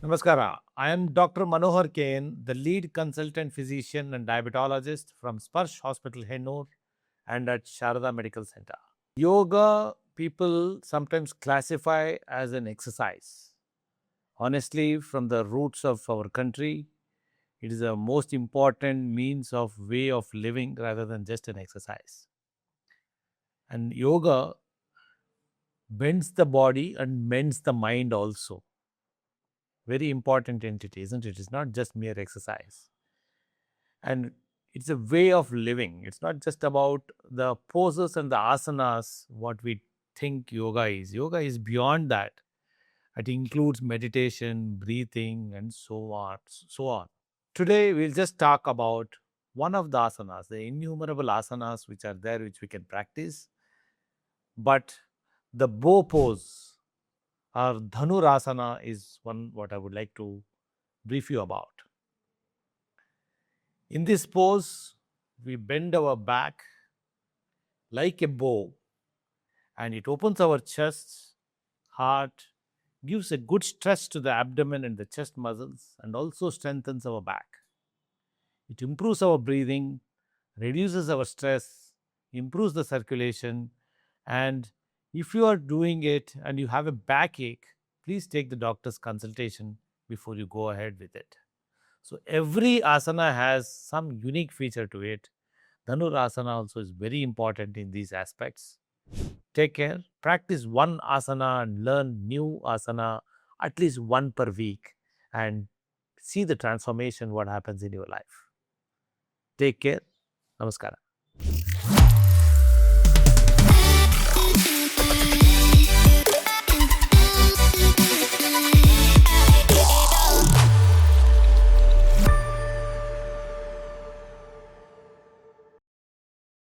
Namaskara. I am Dr. Manohar K N, the lead consultant physician and diabetologist from Sparsh Hospital, Hennur, and at Sharada Medical Center. Yoga, people sometimes classify as an exercise. Honestly, from the roots of our country, it is a most important means of way of living rather than just an exercise. And yoga bends the body and mends the mind also. Very important entity, isn't it? It's not just mere exercise. And it's a way of living. It's not just about the poses and the asanas, what we think yoga is. Yoga is beyond that. It includes meditation, breathing, and so on. So on. Today, we'll just talk about one of the asanas, the innumerable asanas which are there, which we can practice. But the bow pose or dhanurasana is one what I would like to brief you about. In this pose, we bend our back like a bow and it opens our chest, heart, gives a good stretch to the abdomen and the chest muscles and also strengthens our back. It improves our breathing, reduces our stress, improves the circulation, and if you are doing it and you have a backache, please take the doctor's consultation before you go ahead with it. So every asana has some unique feature to it. Dhanurasana also is very important in these aspects. Take care, practice one asana and learn new asana at least one per week and see the transformation what happens in your life. Take care. Namaskara.